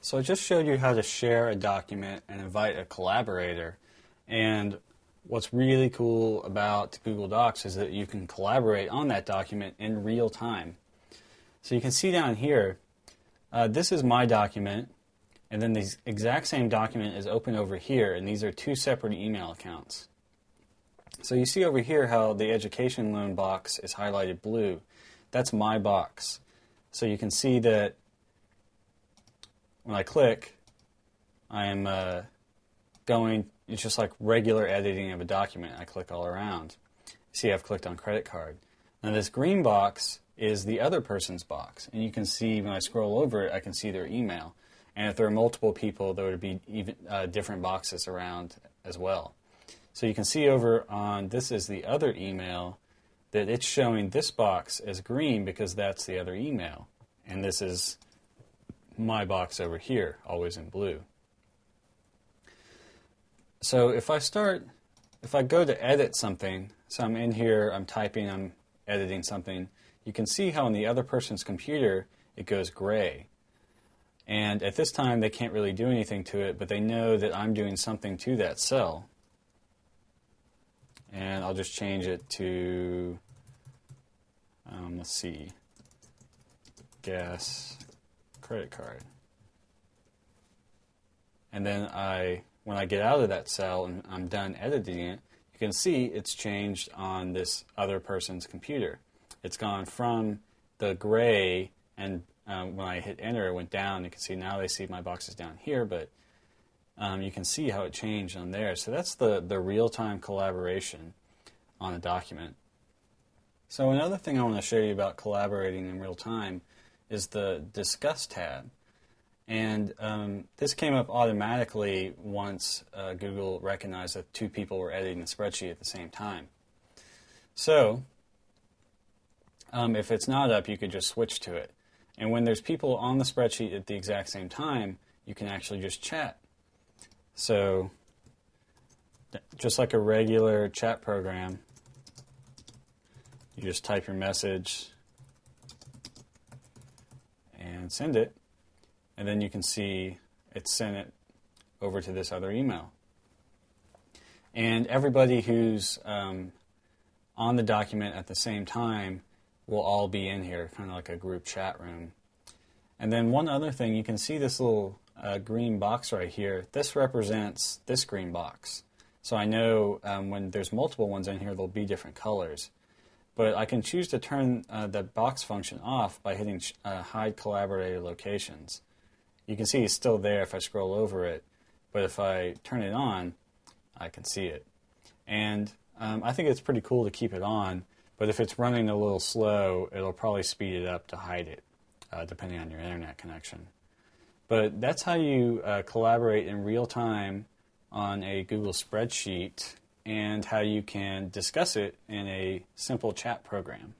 So I just showed you how to share a document and invite a collaborator. And what's really cool about Google Docs is that you can collaborate on that document in real time. So you can see down here, this is my document, and then the exact same document is open over here, and these are two separate email accounts. So you see over here how the education loan box is highlighted blue. That's my box. So you can see that when I click, I am going, it's just like regular editing of a document. I click all around. See, I've clicked on credit card. Now this green box is the other person's box. And you can see when I scroll over it, I can see their email. And if there are multiple people, there would be even different boxes around as well. So you can see over on, this is the other email, that it's showing this box as green because that's the other email. And this is my box over here, always in blue. So if I go to edit something, so I'm in here, I'm typing, I'm editing something, you can see how on the other person's computer it goes gray. And at this time they can't really do anything to it, but they know that I'm doing something to that cell. And I'll just change it to, let's see, gas credit card. And then when I get out of that cell and I'm done editing it, you can see it's changed on this other person's computer. It's gone from the gray, and when I hit enter, it went down. You can see now they see my box is down here, but you can see how it changed on there. So that's the real-time collaboration on a document. So another thing I want to show you about collaborating in real time is the Discuss tab. And this came up automatically once Google recognized that two people were editing the spreadsheet at the same time. So if it's not up, you could just switch to it. And when there's people on the spreadsheet at the exact same time, you can actually just chat. So just like a regular chat program, you just type your message and send it. And then you can see it sent it over to this other email. And everybody who's on the document at the same time will all be in here, kind of like a group chat room. And then one other thing, you can see this little green box right here. This represents this green box. So I know when there's multiple ones in here, there'll be different colors. But I can choose to turn the box function off by hitting Hide Collaborator Locations. You can see it's still there if I scroll over it, but if I turn it on, I can see it. And I think it's pretty cool to keep it on, but if it's running a little slow, it'll probably speed it up to hide it, depending on your internet connection. But that's how you collaborate in real time on a Google spreadsheet and how you can discuss it in a simple chat program.